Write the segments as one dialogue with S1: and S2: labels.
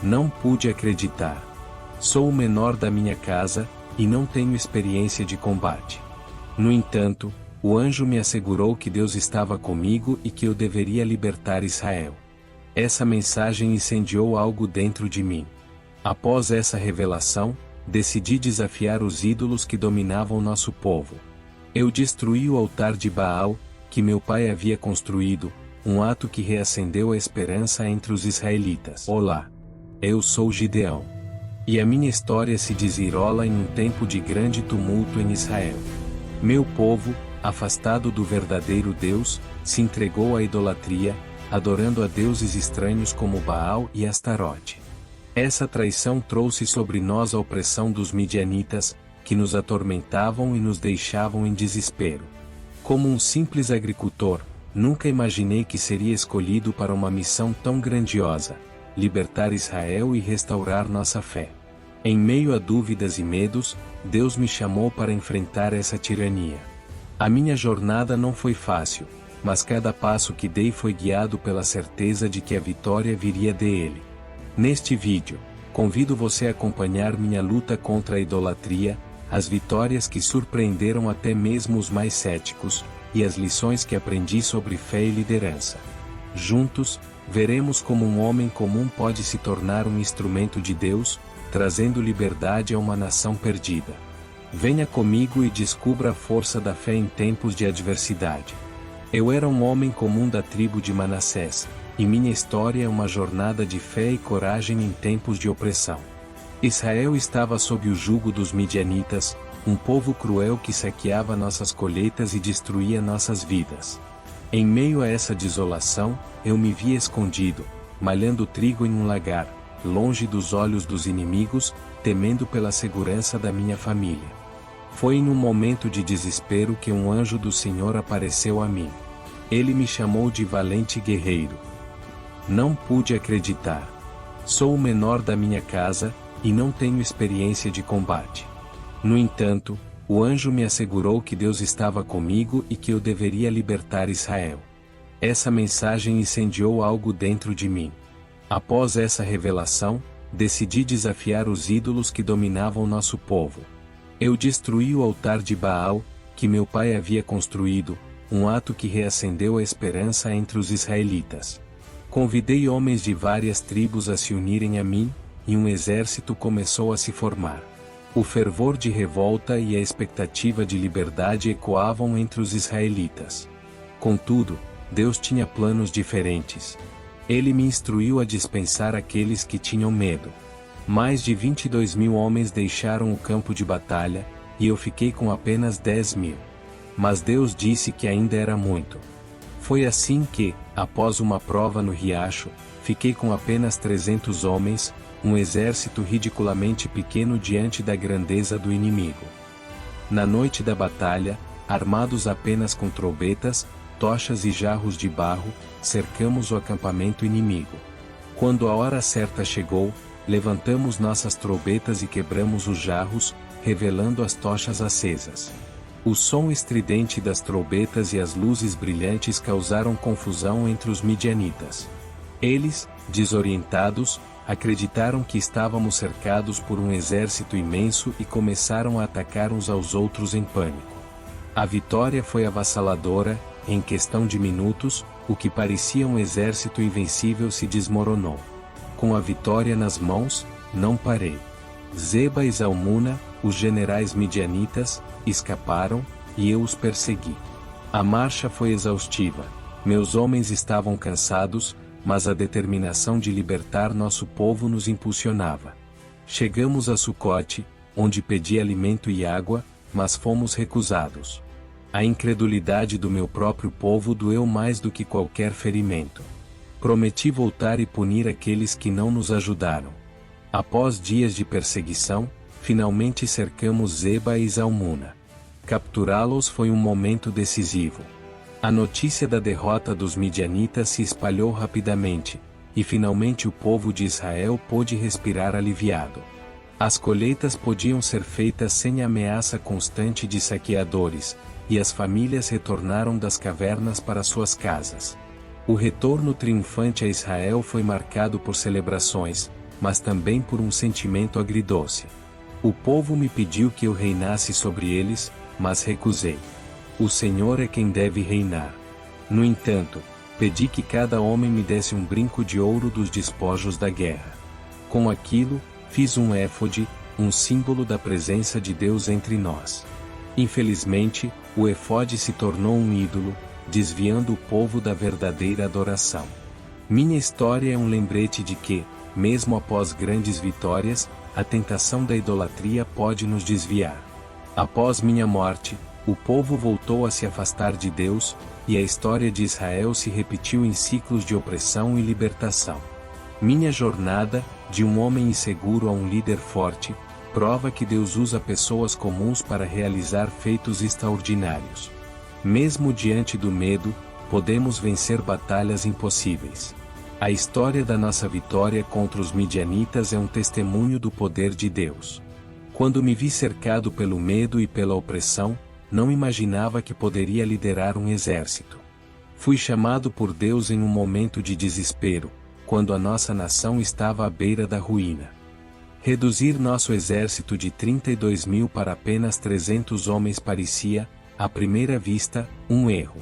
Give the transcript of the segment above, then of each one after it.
S1: Não pude acreditar. Sou o menor da minha casa, e não tenho experiência de combate. No entanto, o anjo me assegurou que Deus estava comigo e que eu deveria libertar Israel. Essa mensagem incendiou algo dentro de mim. Após essa revelação, decidi desafiar os ídolos que dominavam nosso povo. Eu destruí o altar de Baal, que meu pai havia construído, um ato que reacendeu a esperança entre os israelitas. Olá! Eu sou Gideão. E a minha história se desenrola em um tempo de grande tumulto em Israel. Meu povo, afastado do verdadeiro Deus, se entregou à idolatria, adorando a deuses estranhos como Baal e Astarote. Essa traição trouxe sobre nós a opressão dos midianitas, que nos atormentavam e nos deixavam em desespero. Como um simples agricultor, nunca imaginei que seria escolhido para uma missão tão grandiosa: libertar Israel e restaurar nossa fé. Em meio a dúvidas e medos, Deus me chamou para enfrentar essa tirania. A minha jornada não foi fácil, mas cada passo que dei foi guiado pela certeza de que a vitória viria dele. Neste vídeo, convido você a acompanhar minha luta contra a idolatria, as vitórias que surpreenderam até mesmo os mais céticos, e as lições que aprendi sobre fé e liderança. Juntos, veremos como um homem comum pode se tornar um instrumento de Deus, trazendo liberdade a uma nação perdida. Venha comigo e descubra a força da fé em tempos de adversidade. Eu era um homem comum da tribo de Manassés, e minha história é uma jornada de fé e coragem em tempos de opressão. Israel estava sob o jugo dos midianitas, um povo cruel que saqueava nossas colheitas e destruía nossas vidas. Em meio a essa desolação, eu me via escondido, malhando trigo em um lagar, longe dos olhos dos inimigos, temendo pela segurança da minha família. Foi em um momento de desespero que um anjo do Senhor apareceu a mim. Ele me chamou de valente guerreiro. Não pude acreditar. Sou o menor da minha casa, e não tenho experiência de combate. No entanto, o anjo me assegurou que Deus estava comigo e que eu deveria libertar Israel. Essa mensagem incendiou algo dentro de mim. Após essa revelação, decidi desafiar os ídolos que dominavam nosso povo. Eu destruí o altar de Baal, que meu pai havia construído, um ato que reacendeu a esperança entre os israelitas. Convidei homens de várias tribos a se unirem a mim, e um exército começou a se formar. O fervor de revolta e a expectativa de liberdade ecoavam entre os israelitas. Contudo, Deus tinha planos diferentes. Ele me instruiu a dispensar aqueles que tinham medo. Mais de 22.000 homens deixaram o campo de batalha, e eu fiquei com apenas 10.000. Mas Deus disse que ainda era muito. Foi assim que, após uma prova no riacho, fiquei com apenas 300 homens, um exército ridiculamente pequeno diante da grandeza do inimigo. Na noite da batalha, armados apenas com trombetas, tochas e jarros de barro, cercamos o acampamento inimigo. Quando a hora certa chegou, levantamos nossas trombetas e quebramos os jarros, revelando as tochas acesas. O som estridente das trombetas e as luzes brilhantes causaram confusão entre os midianitas. Eles, desorientados, acreditaram que estávamos cercados por um exército imenso e começaram a atacar uns aos outros em pânico. A vitória foi avassaladora. Em questão de minutos, o que parecia um exército invencível se desmoronou. Com a vitória nas mãos, não parei. Zeba e Zalmuna, os generais midianitas, escaparam, e eu os persegui. A marcha foi exaustiva. Meus homens estavam cansados, mas a determinação de libertar nosso povo nos impulsionava. Chegamos a Sucote, onde pedi alimento e água, mas fomos recusados. A incredulidade do meu próprio povo doeu mais do que qualquer ferimento. Prometi voltar e punir aqueles que não nos ajudaram. Após dias de perseguição, finalmente cercamos Zeba e Zalmuna. Capturá-los foi um momento decisivo. A notícia da derrota dos midianitas se espalhou rapidamente, e finalmente o povo de Israel pôde respirar aliviado. As colheitas podiam ser feitas sem ameaça constante de saqueadores, e as famílias retornaram das cavernas para suas casas. O retorno triunfante a Israel foi marcado por celebrações, mas também por um sentimento agridoce. O povo me pediu que eu reinasse sobre eles, mas recusei. O Senhor é quem deve reinar. No entanto, pedi que cada homem me desse um brinco de ouro dos despojos da guerra. Com aquilo, fiz um éfode, um símbolo da presença de Deus entre nós. Infelizmente, o éfode se tornou um ídolo, desviando o povo da verdadeira adoração. Minha história é um lembrete de que, mesmo após grandes vitórias, a tentação da idolatria pode nos desviar. Após minha morte, o povo voltou a se afastar de Deus, e a história de Israel se repetiu em ciclos de opressão e libertação. Minha jornada, de um homem inseguro a um líder forte, prova que Deus usa pessoas comuns para realizar feitos extraordinários. Mesmo diante do medo, podemos vencer batalhas impossíveis. A história da nossa vitória contra os midianitas é um testemunho do poder de Deus. Quando me vi cercado pelo medo e pela opressão, não imaginava que poderia liderar um exército. Fui chamado por Deus em um momento de desespero, quando a nossa nação estava à beira da ruína. Reduzir nosso exército de 32 mil para apenas 300 homens parecia, à primeira vista, um erro.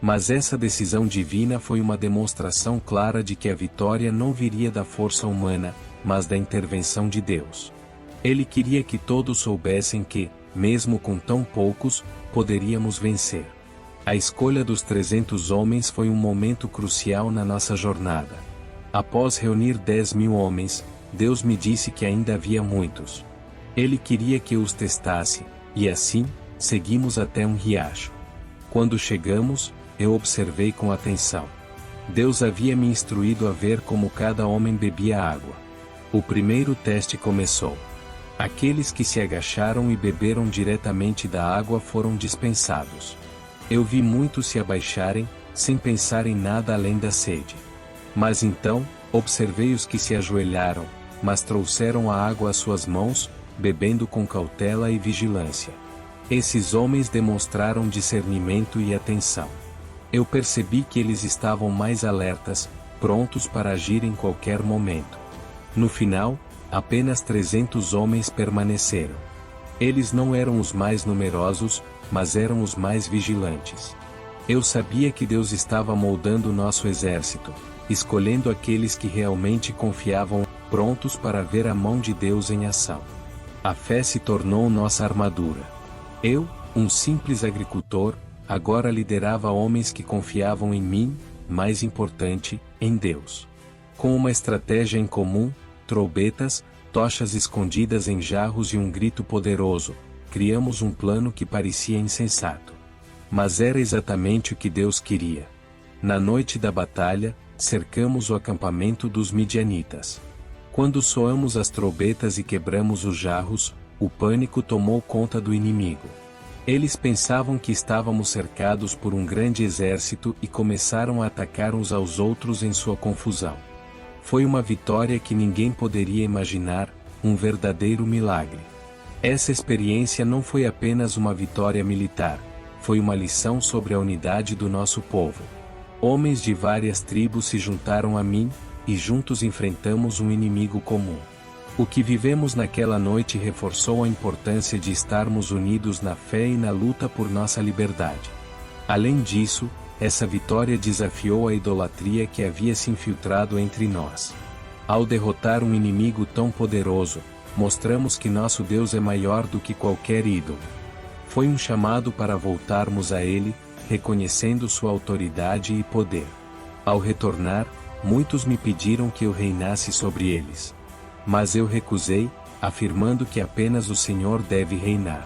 S1: Mas essa decisão divina foi uma demonstração clara de que a vitória não viria da força humana, mas da intervenção de Deus. Ele queria que todos soubessem que, mesmo com tão poucos, poderíamos vencer. A escolha dos 300 homens foi um momento crucial na nossa jornada. Após reunir 10 mil homens, Deus me disse que ainda havia muitos. Ele queria que eu os testasse, e assim, seguimos até um riacho. Quando chegamos, eu observei com atenção. Deus havia me instruído a ver como cada homem bebia água. O primeiro teste começou. Aqueles que se agacharam e beberam diretamente da água foram dispensados. Eu vi muitos se abaixarem, sem pensar em nada além da sede. Mas então, observei os que se ajoelharam, mas trouxeram a água às suas mãos, bebendo com cautela e vigilância. Esses homens demonstraram discernimento e atenção. Eu percebi que eles estavam mais alertas, prontos para agir em qualquer momento. No final, apenas 300 homens permaneceram. Eles não eram os mais numerosos, mas eram os mais vigilantes. Eu sabia que Deus estava moldando nosso exército, escolhendo aqueles que realmente confiavam, prontos para ver a mão de Deus em ação. A fé se tornou nossa armadura. Eu, um simples agricultor, agora liderava homens que confiavam em mim, mais importante, em Deus. Com uma estratégia em comum, trombetas, tochas escondidas em jarros e um grito poderoso, criamos um plano que parecia insensato. Mas era exatamente o que Deus queria. Na noite da batalha, cercamos o acampamento dos midianitas. Quando soamos as trombetas e quebramos os jarros, o pânico tomou conta do inimigo. Eles pensavam que estávamos cercados por um grande exército e começaram a atacar uns aos outros em sua confusão. Foi uma vitória que ninguém poderia imaginar, um verdadeiro milagre. Essa experiência não foi apenas uma vitória militar, foi uma lição sobre a unidade do nosso povo. Homens de várias tribos se juntaram a mim, e juntos enfrentamos um inimigo comum. O que vivemos naquela noite reforçou a importância de estarmos unidos na fé e na luta por nossa liberdade. Além disso, essa vitória desafiou a idolatria que havia se infiltrado entre nós. Ao derrotar um inimigo tão poderoso, mostramos que nosso Deus é maior do que qualquer ídolo. Foi um chamado para voltarmos a Ele, reconhecendo sua autoridade e poder. Ao retornar, muitos me pediram que eu reinasse sobre eles. Mas eu recusei, afirmando que apenas o Senhor deve reinar.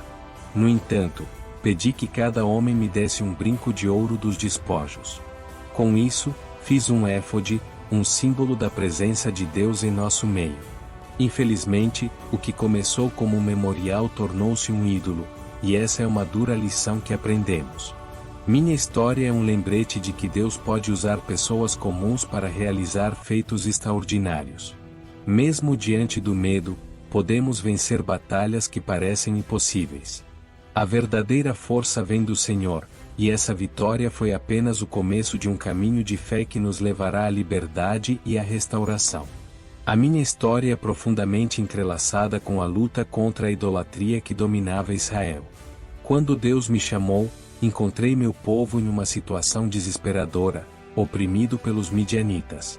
S1: No entanto, pedi que cada homem me desse um brinco de ouro dos despojos. Com isso, fiz um éfode, um símbolo da presença de Deus em nosso meio. Infelizmente, o que começou como um memorial tornou-se um ídolo, e essa é uma dura lição que aprendemos. Minha história é um lembrete de que Deus pode usar pessoas comuns para realizar feitos extraordinários. Mesmo diante do medo, podemos vencer batalhas que parecem impossíveis. A verdadeira força vem do Senhor, e essa vitória foi apenas o começo de um caminho de fé que nos levará à liberdade e à restauração. A minha história é profundamente entrelaçada com a luta contra a idolatria que dominava Israel. Quando Deus me chamou, encontrei meu povo em uma situação desesperadora, oprimido pelos midianitas.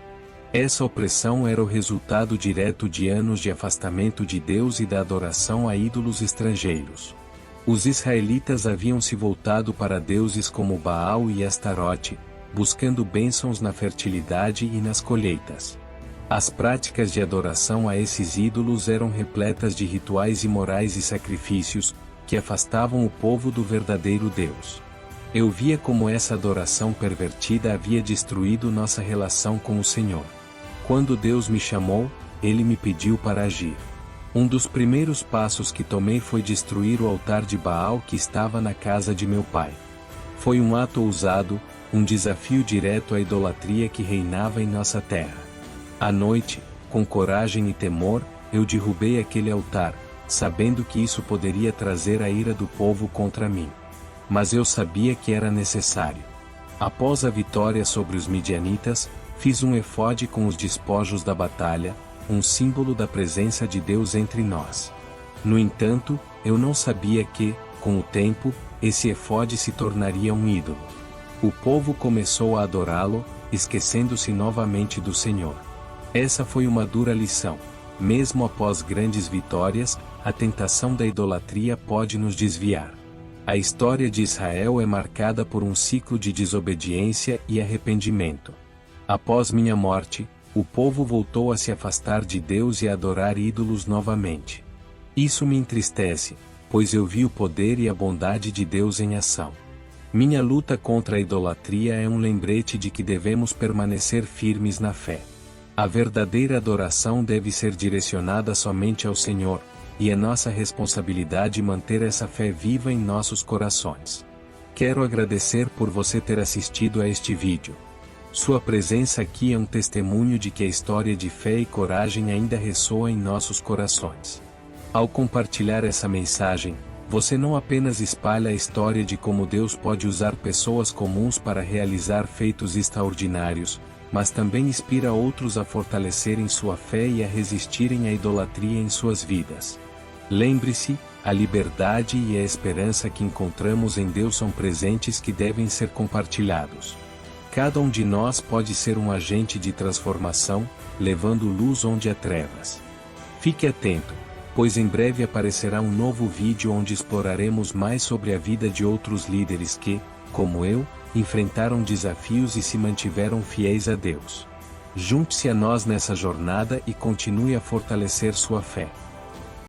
S1: Essa opressão era o resultado direto de anos de afastamento de Deus e da adoração a ídolos estrangeiros. Os israelitas haviam se voltado para deuses como Baal e Astarote, buscando bênçãos na fertilidade e nas colheitas. As práticas de adoração a esses ídolos eram repletas de rituais imorais e sacrifícios, que afastavam o povo do verdadeiro Deus. Eu via como essa adoração pervertida havia destruído nossa relação com o Senhor. Quando Deus me chamou, Ele me pediu para agir. Um dos primeiros passos que tomei foi destruir o altar de Baal que estava na casa de meu pai. Foi um ato ousado, um desafio direto à idolatria que reinava em nossa terra. À noite, com coragem e temor, eu derrubei aquele altar, sabendo que isso poderia trazer a ira do povo contra mim. Mas eu sabia que era necessário. Após a vitória sobre os midianitas, fiz um efode com os despojos da batalha, um símbolo da presença de Deus entre nós. No entanto, eu não sabia que, com o tempo, esse efode se tornaria um ídolo. O povo começou a adorá-lo, esquecendo-se novamente do Senhor. Essa foi uma dura lição. Mesmo após grandes vitórias, a tentação da idolatria pode nos desviar. A história de Israel é marcada por um ciclo de desobediência e arrependimento. Após minha morte, o povo voltou a se afastar de Deus e a adorar ídolos novamente. Isso me entristece, pois eu vi o poder e a bondade de Deus em ação. Minha luta contra a idolatria é um lembrete de que devemos permanecer firmes na fé. A verdadeira adoração deve ser direcionada somente ao Senhor, e é nossa responsabilidade manter essa fé viva em nossos corações. Quero agradecer por você ter assistido a este vídeo. Sua presença aqui é um testemunho de que a história de fé e coragem ainda ressoa em nossos corações. Ao compartilhar essa mensagem, você não apenas espalha a história de como Deus pode usar pessoas comuns para realizar feitos extraordinários, mas também inspira outros a fortalecerem sua fé e a resistirem à idolatria em suas vidas. Lembre-se, a liberdade e a esperança que encontramos em Deus são presentes que devem ser compartilhados. Cada um de nós pode ser um agente de transformação, levando luz onde há trevas. Fique atento, pois em breve aparecerá um novo vídeo onde exploraremos mais sobre a vida de outros líderes que, como eu, enfrentaram desafios e se mantiveram fiéis a Deus. Junte-se a nós nessa jornada e continue a fortalecer sua fé.